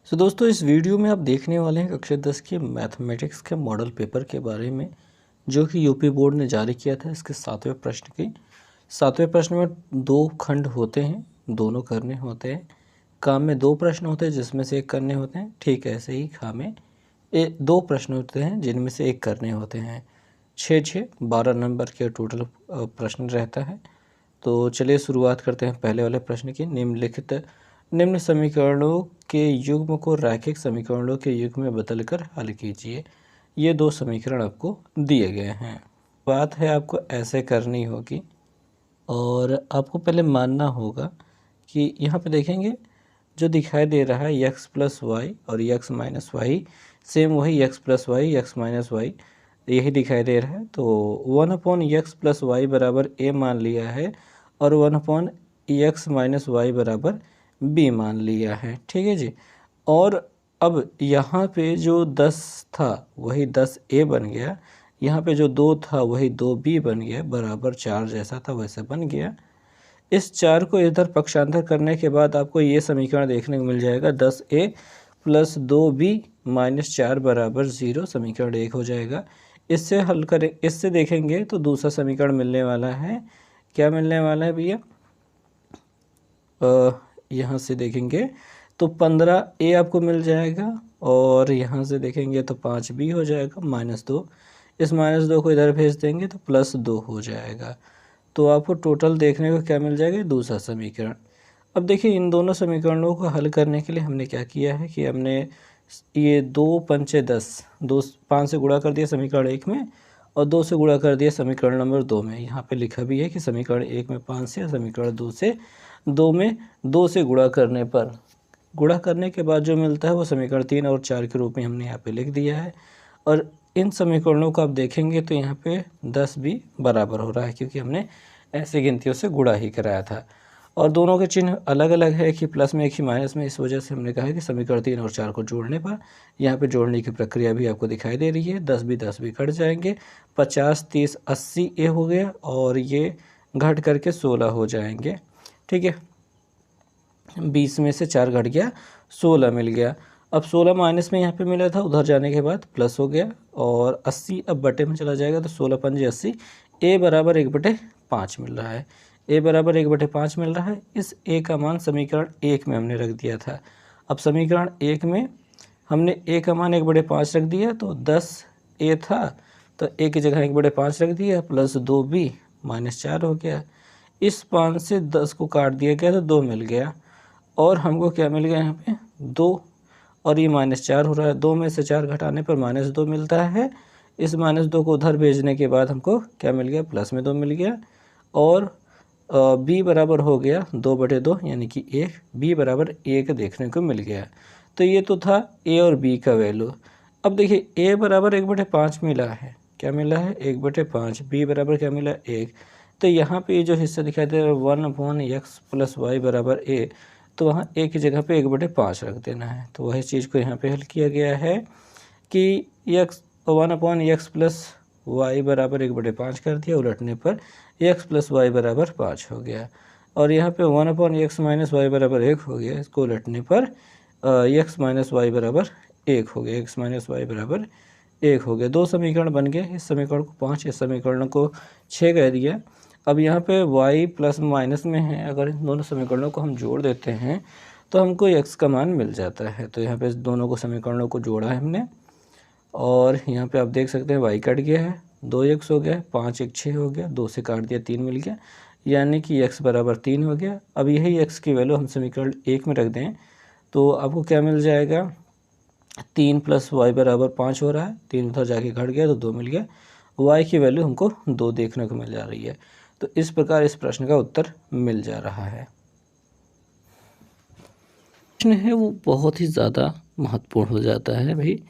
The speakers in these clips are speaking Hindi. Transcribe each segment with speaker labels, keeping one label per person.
Speaker 1: दोस्तों इस वीडियो में आप देखने वाले हैं कक्षा 10 के मैथमेटिक्स के मॉडल पेपर के बारे में, जो कि यूपी बोर्ड ने जारी किया था। इसके 7वें प्रश्न की 7वें प्रश्न में 2 खंड होते हैं, दोनों करने होते हैं। काम में 2 प्रश्न होते हैं जिसमें से एक करने होते हैं। ठीक ऐसे ही खा में 2 प्रश्न होते हैं जिनमें से एक करने होते हैं। 12 नंबर के टोटल प्रश्न रहता है। तो चलिए शुरुआत करते हैं पहले वाले प्रश्न की। निम्न समीकरणों के युग्म को रैखिक समीकरणों के युग्म में बदलकर हल कीजिए। ये 2 समीकरण आपको दिए गए हैं। बात है आपको ऐसे करनी होगी और आपको पहले मानना होगा कि यहाँ पे देखेंगे जो दिखाई दे रहा है x प्लस वाई और x माइनस वाई, सेम वही x plus Y x minus Y यही दिखाई दे रहा है। तो 1/x प्लस वाई बराबर a मान लिया है और 1/x माइनस वाई बराबर b मान लिया है। ठीक है जी। और अब यहाँ पे जो 10 था वही 10a बन गया, यहाँ पे जो 2 था वही 2b बन गया, बराबर 4 जैसा था वैसे बन गया। इस 4 को इधर पक्षांतर करने के बाद आपको ये समीकरण देखने को मिल जाएगा 10a प्लस 2b माइनस 4 बराबर 0, समीकरण 1 हो जाएगा। इससे हल करें, इससे देखेंगे तो दूसरा समीकरण मिलने वाला है। क्या मिलने वाला है भैया? यहाँ से देखेंगे तो 15a आपको मिल जाएगा और यहाँ से देखेंगे तो 5b हो जाएगा -2। इस -2 को इधर भेज देंगे तो +2 हो जाएगा। तो आपको टोटल देखने को क्या मिल जाएगा? दूसरा समीकरण। अब देखिए इन दोनों समीकरणों को हल करने के लिए हमने क्या किया है कि हमने ये 2 पंचे 10, 2 5 से गुणा कर दिया समीकरण 1 में और 2 से गुणा कर दिया समीकरण नंबर 2 में। यहाँ पे लिखा भी है कि समीकरण 1 में 5 से, समीकरण 2 में 2 से गुणा करने के बाद जो मिलता है वो समीकरण 3 और 4 के रूप में हमने यहाँ पे लिख दिया है। और इन समीकरणों को आप देखेंगे तो यहाँ पे 10 भी बराबर हो रहा है, क्योंकि हमने ऐसे गिनतियों से गुणा ही कराया था। और दोनों के चिन्ह अलग अलग है, कि प्लस में एक ही माइनस में, इस वजह से हमने कहा कि समीकरण 3 और 4 को जोड़ने पर यहाँ पे जोड़ने की प्रक्रिया भी आपको दिखाई दे रही है। 10 भी कट जाएंगे, 50 30 80 ए हो गया और ये घट करके 16 हो जाएंगे। ठीक है, 20 में से 4 घट गया, 16 मिल गया। अब 16 माइनस में यहाँ पे मिला था, उधर जाने के बाद प्लस हो गया और 80 अब बटे में चला जाएगा, तो 16 पंजे 80, ए बराबर 1/5 मिल रहा है। ए बराबर 1/5 मिल रहा है। इस ए का मान समीकरण 1 में हमने रख दिया था। अब समीकरण 1 में हमने ए का मान 1/5 रख दिया, तो 10 ए था तो ए की जगह 1/5 रख दिया, प्लस 2b -4 हो गया। इस 5 से 10 को काट दिया गया तो 2 मिल गया और हमको क्या मिल गया यहाँ पे 2, और ये -4 हो रहा है। 2 में से 4 घटाने पर -2 मिलता है। इस -2 को उधर भेजने के बाद हमको क्या मिल गया? प्लस में 2 मिल गया और b बराबर हो गया 2/2, यानी कि 1, b बराबर 1 देखने को मिल गया। तो ये तो था a और b का वैल्यू। अब देखिए a बराबर 1/5 मिला है, क्या मिला है? 1/5। b बराबर क्या मिला? 1। तो यहाँ पे ये जो हिस्सा दिखाई दे रहा है 1/x प्लस वाई बराबर a, तो वहाँ a की जगह पे 1/5 रख देना है। तो वही चीज़ को यहाँ पे हल किया गया है कि 1/x प्लस वाई बराबर 1/5 कर दिया, उलटने पर x प्लस वाई बराबर 5 हो गया। और यहाँ पे 1/x माइनस वाई बराबर 1 हो गया, इसको उलटने पर x माइनस वाई बराबर 1 हो गया, x माइनस वाई बराबर 1 हो गया। 2 समीकरण बन गए, इस समीकरण को 5, इस समीकरण को 6 कह दिया। अब यहाँ पे y प्लस माइनस में है, अगर इन दोनों समीकरणों को हम जोड़ देते हैं तो हमको x का मान मिल जाता है। तो यहाँ पे दोनों को समीकरणों को जोड़ा है हमने और यहाँ पे आप देख सकते हैं y कट गया है, 2x हो गया, 5 1 6 हो गया, 2 से काट दिया 3 मिल गया, यानी कि x बराबर 3 हो गया। अब यही x की वैल्यू हम समीकरण 1 में रख दें तो आपको क्या मिल जाएगा? 3 प्लस वाई बराबर 5 हो रहा है, 3 उधर जाके घट गया तो 2 मिल गया, y की वैल्यू हमको 2 देखने को मिल जा रही है। तो इस प्रकार इस प्रश्न का उत्तर मिल जा रहा है। प्रश्न है वो बहुत ही ज़्यादा महत्वपूर्ण हो जाता है भाई।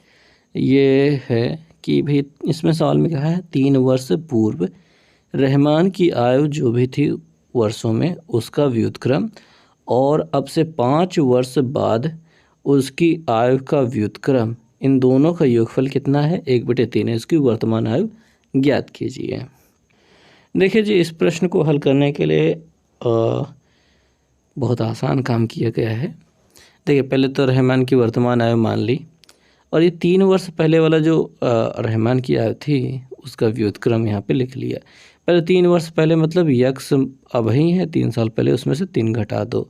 Speaker 1: ये है कि भाई इसमें सवाल में कहा है 3 वर्ष पूर्व रहमान की आयु जो भी थी वर्षों में उसका व्युत्क्रम, और अब से 5 वर्ष बाद उसकी आयु का व्युत्क्रम, इन दोनों का योगफल कितना है? 1/3 है। इसकी वर्तमान आयु ज्ञात कीजिए। देखिए जी, इस प्रश्न को हल करने के लिए बहुत आसान काम किया गया है। देखिए पहले तो रहमान की वर्तमान आयु मान ली, और ये 3 वर्ष पहले वाला जो रहमान की आयु थी उसका व्युत्क्रम यहाँ पे लिख लिया। पहले 3 वर्ष पहले मतलब यक्स अभी है 3 साल पहले, उसमें से 3 घटा दो,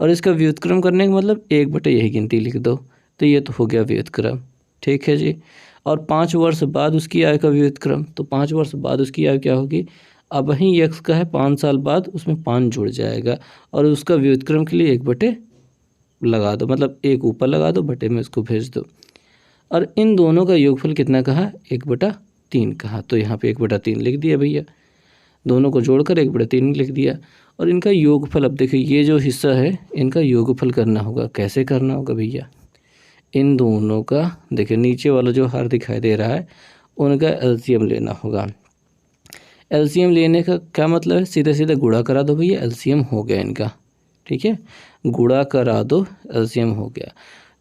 Speaker 1: और इसका व्युत्क्रम करने का मतलब 1/, यही गिनती लिख दो, तो ये तो हो गया व्युत्क्रम। ठीक है जी। और 5 वर्ष बाद उसकी आयु का व्युत्क्रम, तो 5 वर्ष बाद उसकी आयु क्या होगी, अब ही यक्स का है 5 साल बाद, उसमें 5 जुड़ जाएगा, और उसका व्युत्क्रम के लिए 1/, लगा दो, मतलब 1 ऊपर लगा दो, बटे में इसको भेज दो। और इन दोनों का योगफल कितना कहा, 1/3 कहा, तो यहाँ पे 1/3 लिख दिया भैया, दोनों को जोड़कर 1/3 लिख दिया। और इनका योगफल, अब देखिए ये जो हिस्सा है इनका योगफल करना होगा। कैसे करना होगा भैया, इन दोनों का देखिए नीचे वाला जो हार दिखाई दे रहा है उनका एलसीएम लेना होगा। एलसीएम लेने का क्या मतलब है, सीधे सीधे गुणा करा दो भैया, एलसीएम हो गया इनका। ठीक है, गुणा करा दो, एलसीएम हो गया।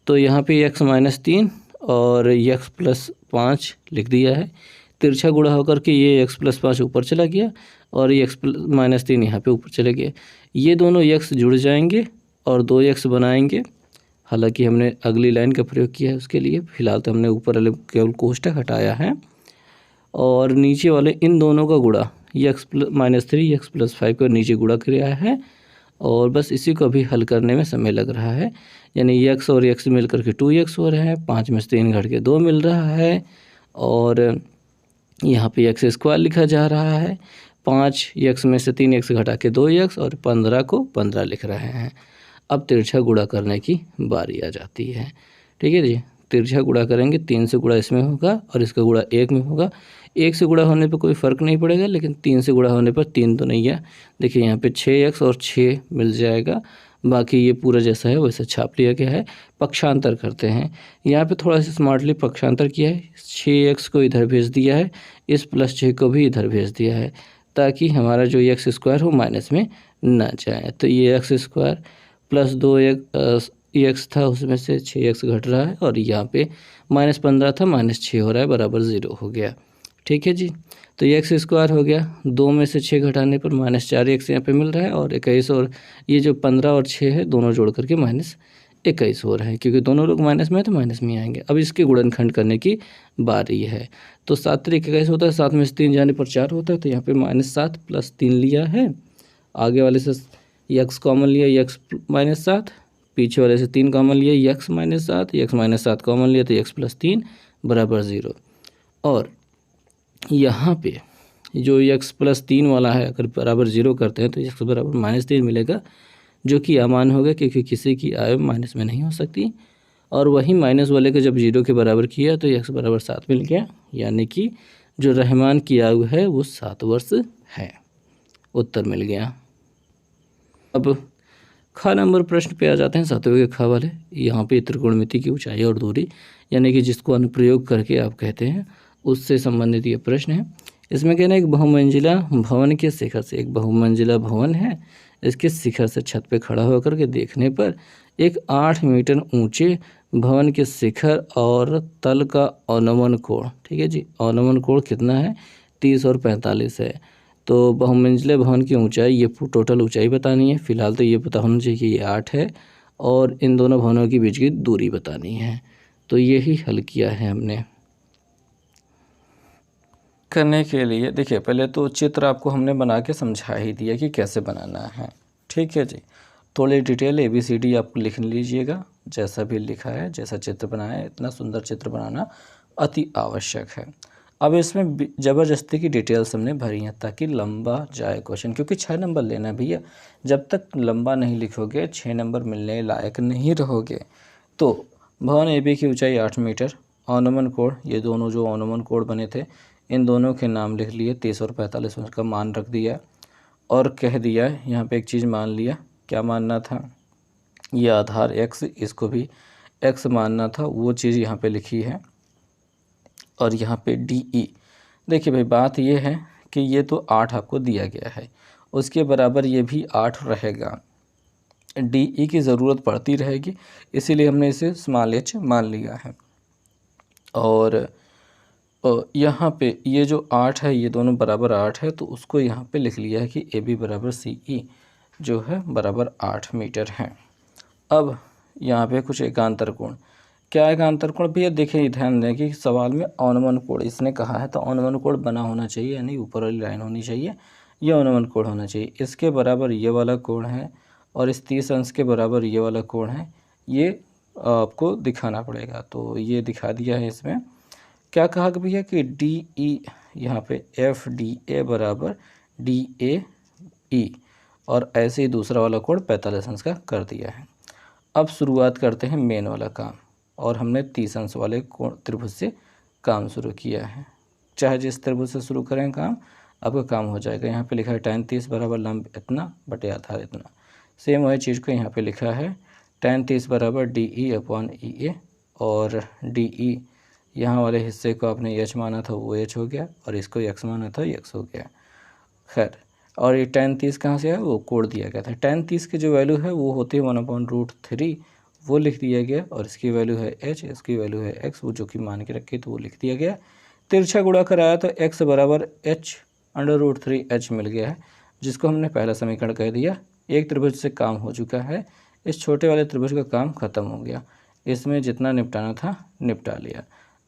Speaker 1: तो यहाँ पे x-3 और x+5 लिख दिया है। तिरछा गुणा होकर के ये x+5 ऊपर चला गया, और ये x-3 यहाँ पे ऊपर चले गए। ये दोनों x जुड़ जाएंगे और 2x बनाएंगे। हालांकि हमने अगली लाइन का प्रयोग किया है उसके लिए, फिलहाल तो हमने ऊपर वाले केवल कोष्ठक हटाया है। और नीचे वाले इन दोनों का गुणा, ये x-3 x+5 को नीचे गुणा किया है, और बस इसी को अभी हल करने में समय लग रहा है। यानी x और x मिल करके 2x हो रहा है, 5 में से 3 घट के 2 मिल रहा है, और यहाँ पे x² लिखा जा रहा है। 5x में से 3x घटा के 2x, और 15 को 15 लिख रहे हैं। अब तिरछा गुणा करने की बारी आ जाती है। ठीक है जी, तिरछा गुणा करेंगे, 3 से गुणा इसमें होगा और इसका गुणा 1 में होगा। 1 से गुणा होने पर कोई फ़र्क नहीं पड़ेगा, लेकिन 3 से गुणा होने पर 3 तो नहीं है। देखिए यहाँ पे 6x और 6 मिल जाएगा, बाकी ये पूरा जैसा है वैसे छाप लिया गया है। पक्षांतर करते हैं, यहाँ पे थोड़ा सा स्मार्टली पक्षांतर किया है। 6x को इधर भेज दिया है, इस +6 को भी इधर भेज दिया है, ताकि हमारा जो x² हो माइनस में ना जाए। तो ये x² + 2x था, उसमें से 6x घट रहा है, और यहाँ पे -15 था, -6 हो रहा है, बराबर 0 हो गया। ठीक है जी, तो ये x² हो गया। 2 में से 6 घटाने पर -4x यहाँ पे मिल रहा है, और 21, और ये जो 15 और 6 है दोनों जोड़ करके -21 हो रहा है, क्योंकि दोनों लोग माइनस में है तो माइनस में आएंगे। अब इसके गुणनखंड करने की बारी है। तो 7 × 21 होता है, 7 में से 3 जाने पर 4 होता है, तो यहाँ पे -7 + 3 लिया है। आगे वाले से x कॉमन लिया, x-7, पीछे वाले से 3 कॉमन लिया, x-7, x-7 कॉमन लिया, तो x + 3 बराबर 0। और यहाँ पे जो x + 3 वाला है अगर बराबर 0 करते हैं तो x बराबर -3 मिलेगा, जो कि अमान होगा, क्योंकि किसी की आयु माइनस में नहीं हो सकती। और वही माइनस वाले को जब 0 के बराबर किया तो x बराबर 7 मिल गया, यानी कि जो रहमान की आयु है वो 7 वर्ष है। उत्तर मिल गया। अब ख नंबर प्रश्न पे आ जाते हैं, 7वें के ख वाले। यहाँ पे त्रिकोणमिति की ऊंचाई और दूरी, यानी कि जिसको अनुप्रयोग करके आप कहते हैं, उससे संबंधित ये प्रश्न है। इसमें कहना है एक बहुमंजिला भवन के शिखर से, एक बहुमंजिला भवन है, इसके शिखर से छत पे खड़ा होकर के देखने पर एक 8 मीटर ऊंचे भवन के शिखर और तल का अनुमान कोण, ठीक है जी, अनुमान कोण कितना है, 30 और 45 है। तो बहुमंजिले भवन की ऊंचाई, ये टोटल ऊंचाई बतानी है। फिलहाल तो ये पता होना चाहिए कि ये 8 है, और इन दोनों भवनों के बीच की दूरी बतानी है। तो यही हल किया है हमने। करने के लिए देखिए पहले तो चित्र आपको हमने बना के समझा ही दिया कि कैसे बनाना है। ठीक है जी, थोड़ी डिटेल ABCD आप लिख लीजिएगा, जैसा भी लिखा है, जैसा चित्र बनाया है, इतना सुंदर चित्र बनाना अति आवश्यक है। अब इसमें ज़बरदस्ती की डिटेल्स हमने भरी हैं ताकि लंबा जाए क्वेश्चन, क्योंकि 6 नंबर लेना है भैया। जब तक लंबा नहीं लिखोगे 6 नंबर मिलने लायक नहीं रहोगे। तो भवन AB की ऊंचाई 8 मीटर, अनुमान कोण, ये दोनों जो अनुमान कोण बने थे इन दोनों के नाम लिख लिए, 30 और 45 का मान रख दिया, और कह दिया यहाँ पे एक चीज़ मान लिया। क्या मानना था, ये आधार x, इसको भी x मानना था, वो चीज़ यहाँ पे लिखी है। और यहाँ पे DE, देखिए भाई बात ये है कि ये तो 8 आपको दिया गया है, उसके बराबर ये भी 8 रहेगा। DE की ज़रूरत पड़ती रहेगी, इसीलिए हमने इसे स्मॉल h मान लिया है। और यहाँ पे ये जो 8 है, ये दोनों बराबर 8 है, तो उसको यहाँ पे लिख लिया है कि AB बराबर CE जो है बराबर 8 मीटर है। अब यहाँ पे कुछ एकांतर कोण। क्या एकांतर कोण भैया, देखिए ध्यान दें कि सवाल में अनुवन कोण इसने कहा है, तो अनुवन कोण बना होना चाहिए, यानी ऊपर वाली लाइन होनी चाहिए, ये अनुवन कोण होना चाहिए। इसके बराबर ये वाला कोण है और इस 30 अंश के बराबर ये वाला कोण है, ये आपको दिखाना पड़ेगा। तो ये दिखा दिया है। इसमें क्या कहा कि भैया कि डी ई, यहाँ पे एफ डी ए बराबर डी ए ई, और ऐसे ही दूसरा वाला कोण 45 अंश का कर दिया है। अब शुरुआत करते हैं मेन वाला काम, और हमने 30 अंश वाले कोण त्रिभुज से काम शुरू किया है। चाहे जिस त्रिभुज से शुरू करें काम, आपका काम हो जाएगा। यहाँ पे लिखा है tan 30 बराबर लंब इतना बटे आधार इतना। सेम वही चीज़ को यहाँ पे लिखा है tan 30 बराबर डी ई अपॉन ई ए, और डी ई यहाँ वाले हिस्से को आपने एच माना था वो एच हो गया, और इसको एक्स माना था एक्स हो गया। खैर, और ये tan 30 कहाँ से है, वो कोड दिया गया था। tan 30 की जो वैल्यू है वो होती है 1/√3, वो लिख दिया गया, और इसकी वैल्यू है h, इसकी वैल्यू है x, वो जो कि मान के रखी तो वो लिख दिया गया। तिरछा गुणा कराया तो x बराबर h√3h मिल गया है, जिसको हमने पहला समीकरण कह दिया। एक त्रिभुज से काम हो चुका है, इस छोटे वाले त्रिभुज का काम खत्म हो गया, इसमें जितना निपटाना था निपटा लिया।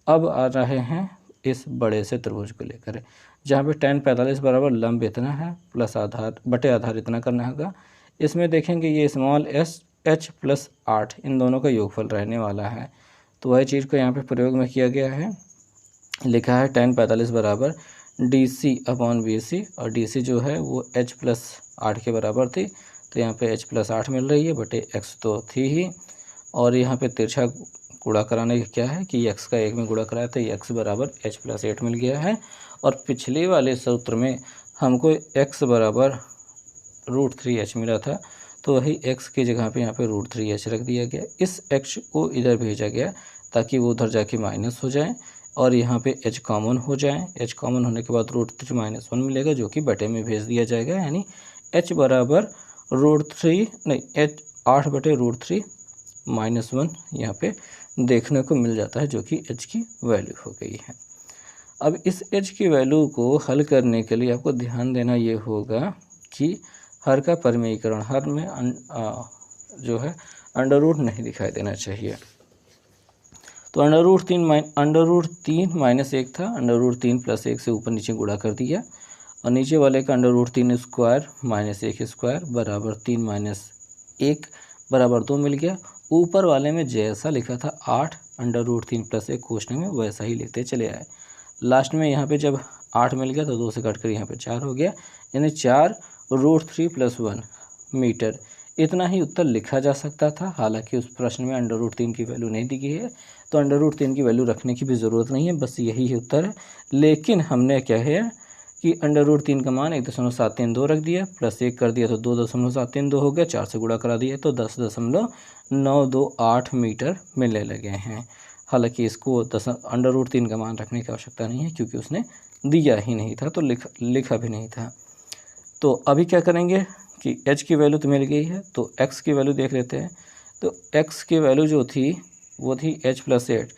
Speaker 1: अब आ रहे हैं इस बड़े से त्रिभुज को लेकर, जहाँ पे tan 45 बराबर लंब इतना है प्लस आधार बटे आधार इतना करना होगा। इसमें देखेंगे ये स्मॉल एस h प्लस 8 इन दोनों का योगफल रहने वाला है, तो वही चीज़ को यहाँ पे प्रयोग में किया गया है। लिखा है tan 45 बराबर D C upon B C, और डी सी जो है वो h प्लस 8 के बराबर थी, तो यहाँ पे h प्लस 8 मिल रही है बटे x तो थी ही, और यहाँ पे तिरछा गुणा कराने का क्या है कि x का 1 में गुणा कराया तो x बराबर h प्लस 8 मिल गया है। और पिछले वाले सूत्र में हमको x बराबर √3h मिला था, तो वही x की जगह पे यहाँ पे √3h रख दिया गया। इस x को इधर भेजा गया ताकि वो उधर जाके माइनस हो जाए, और यहाँ पे h कॉमन हो जाए। h कॉमन होने के बाद √3 - 1 मिलेगा, जो कि बटे में भेज दिया जाएगा, यानी h बराबर h 8/√3 - 1 यहाँ पे देखने को मिल जाता है, जो कि h की वैल्यू हो गई है। अब इस h की वैल्यू को हल करने के लिए आपको ध्यान देना ये होगा कि हर का परिमेयीकरण, हर में जो है अंडर रूट नहीं दिखाई देना चाहिए। तो अंडर रूट 3 माइनस 1 था, अंडर रूट 3 प्लस 1 से ऊपर नीचे गुणा कर दिया, और नीचे वाले का under root 3 square minus 1 square बराबर 3 माइनस 1 बराबर 2 मिल गया। ऊपर वाले में जैसा लिखा था 8 अंडर रूट 3 प्लस 1 क्वेश्चन में वैसा ही लिखते चले आए। लास्ट में यहाँ पे जब 8 मिल गया तो 2 से कट कर यहाँ पे 4 हो गया, यानी 4√3 + 1 मीटर। इतना ही उत्तर लिखा जा सकता था। हालांकि उस प्रश्न में अंडर रूट 3 की वैल्यू नहीं दी गई है, तो अंडर रूट 3 की वैल्यू रखने की भी ज़रूरत नहीं है, बस यही है उत्तर है। लेकिन हमने क्या है कि अंडर रूट 3 का मान 1.732 रख दिया, प्लस 1 कर दिया तो 2.732 हो गया, 4 से गुणा करा दिया तो 10.928 मीटर मिलने लगे हैं। हालांकि इसको अंडर रूट 3 का मान रखने की आवश्यकता नहीं है, क्योंकि उसने दिया ही नहीं था, तो लिखा भी नहीं था। तो अभी क्या करेंगे कि h की वैल्यू तो मिल गई है, तो x की वैल्यू देख लेते हैं। तो x की वैल्यू जो थी वो थी h प्लस 8,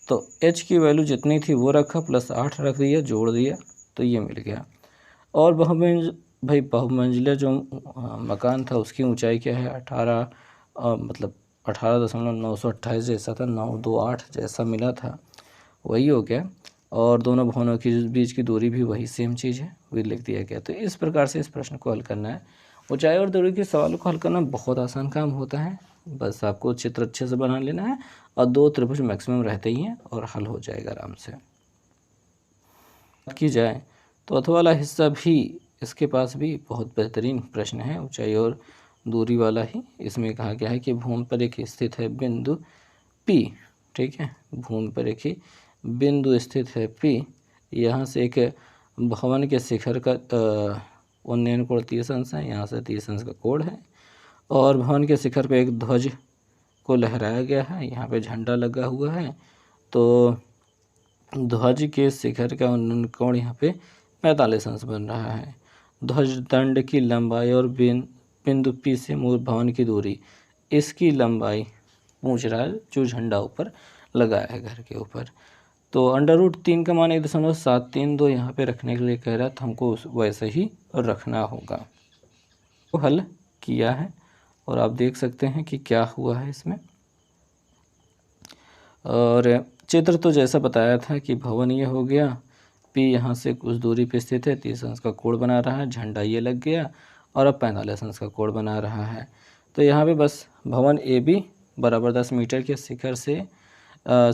Speaker 1: तो h की वैल्यू जितनी थी वो रखा, प्लस 8 रख दिया, जोड़ दिया, तो ये मिल गया। और बहुमंजिला जो मकान था उसकी ऊंचाई क्या है, 18.928 जैसा था, 928 जैसा मिला था, वही हो गया। और दोनों भवनों के बीच की दूरी भी वही सेम चीज़ है, वही लिख दिया गया। तो इस प्रकार से इस प्रश्न को हल करना है। ऊंचाई और दूरी के सवालों को हल करना बहुत आसान काम होता है, बस आपको चित्र अच्छे से बना लेना है, और 2 त्रिभुज मैक्सिमम रहते ही हैं और हल हो जाएगा आराम से। की जाए तो अथवा वाला हिस्सा भी इसके पास भी बहुत बेहतरीन प्रश्न है, ऊंचाई और दूरी वाला ही। इसमें कहा गया है कि भूमि पर एक स्थित है बिंदु P, ठीक है, भूमि पर एक ही बिंदु स्थित है P, यहाँ से एक भवन के शिखर का उन्नयन कोण 30 अंश है, यहाँ से 30 अंश का कोण है, और भवन के शिखर पर एक ध्वज को लहराया गया है, यहाँ पे झंडा लगा हुआ है, तो ध्वज के शिखर का उन्नयन कोण यहाँ पे 45 अंश बन रहा है। ध्वज दंड की लंबाई और बिंदु P से मूल भवन की दूरी, इसकी लंबाई पूछ रहा है, जो झंडा ऊपर लगाया है घर के ऊपर। तो अंडर रूट 3 का मान 1.732 यहाँ पे रखने के लिए कह रहा है, तो हमको वैसे ही रखना होगा। तो हल किया है और आप देख सकते हैं कि क्या हुआ है इसमें। और चित्र तो जैसा बताया था कि भवन ये हो गया, P यहाँ से कुछ दूरी पे स्थित है, 30 अंश का कोण बना रहा है, झंडा ये लग गया और अब 45 अंश का कोण बना रहा है। तो यहाँ पे बस भवन AB बराबर 10 मीटर के शिखर से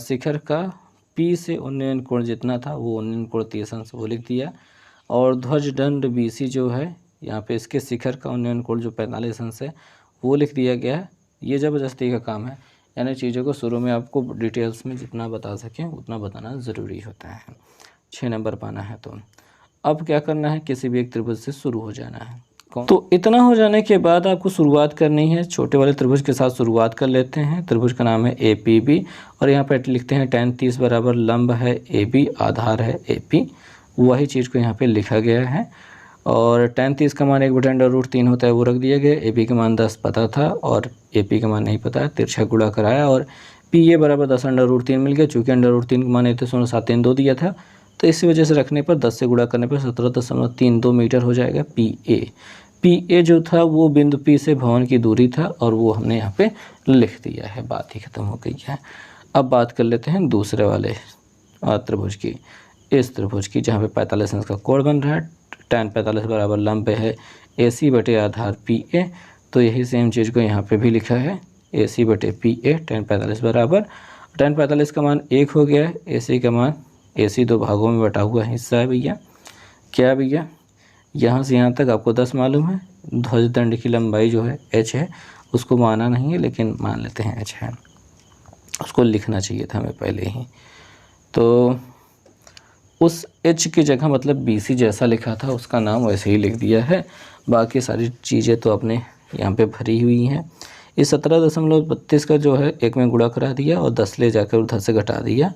Speaker 1: शिखर का P से उन्नयन कोण जितना था वो उन्नयन कोण 30 अंश वो लिख दिया। और ध्वज दंड BC जो है यहाँ पे इसके शिखर का उन्नयन कोण जो 45 अंश है वो लिख दिया गया है। ये ज़बरदस्ती का काम है, यानी चीज़ों को शुरू में आपको डिटेल्स में जितना बता सकें उतना बताना ज़रूरी होता है। 6 नंबर पाना है तो अब क्या करना है, किसी भी एक त्रिभुज से शुरू हो जाना है। तो इतना हो जाने के बाद आपको शुरुआत करनी है, छोटे वाले त्रिभुज के साथ शुरुआत कर लेते हैं। त्रिभुज का नाम है APB और यहाँ पर लिखते हैं tan 30 बराबर लंब है AB, आधार है AP। वही चीज़ को यहाँ पे लिखा गया है। और tan 30 का मान 1/√3 होता है वो रख दिया गया। AB का मान 10 पता था और AP का मान नहीं पता है, तिरछा गुणा कराया और PA बराबर 10/√3 मिल गया। चूँकि √3 का मान 33.732 दिया था तो इसी वजह से रखने पर 10 से गुणा करने पर 17.32 मीटर हो जाएगा PA। PA जो था वो बिंदु P से भवन की दूरी था और वो हमने यहाँ पे लिख दिया है, बात ही खत्म हो गई है। अब बात कर लेते हैं दूसरे वाले त्रिभुज की, इस त्रिभुज की जहाँ पे 45 अंश का कोण बन रहा है। tan 45 बराबर लंब है AC बटे आधार PA। तो यही सेम चीज़ को यहाँ पे भी लिखा है AC बटे PA। tan 45 बराबर tan 45 का मान 1 हो गया है, AC का मान AC 2 भागों में बटा हुआ हिस्सा है भैया। क्या भैया, यहाँ से यहाँ तक आपको 10 मालूम है। ध्वज दंड की लंबाई जो है h है, उसको माना नहीं है लेकिन मान लेते हैं h है, उसको लिखना चाहिए था हमें पहले ही। तो उस h की जगह मतलब BC जैसा लिखा था उसका नाम वैसे ही लिख दिया है। बाकी सारी चीज़ें तो अपने यहाँ पे भरी हुई हैं। इस 17.32 का जो है 1 में गुणा करा दिया और 10 ले जाकर उधर से घटा दिया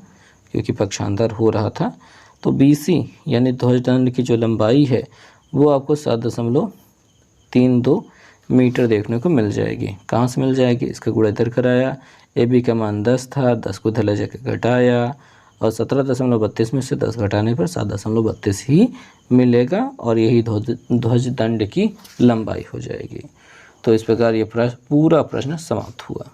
Speaker 1: क्योंकि पक्षांतर हो रहा था। तो BC यानी ध्वजदंड की जो लंबाई है वो आपको 7.32 मीटर देखने को मिल जाएगी। कहाँ से मिल जाएगी, इसका गुणा इधर कराया, AB का मान 10 था, 10 को इधर ले जाकर घटाया और 17.32 में से 10 घटाने पर 7.32 ही मिलेगा और यही ध्वज दंड की लंबाई हो जाएगी। तो इस प्रकार ये पूरा प्रश्न समाप्त हुआ।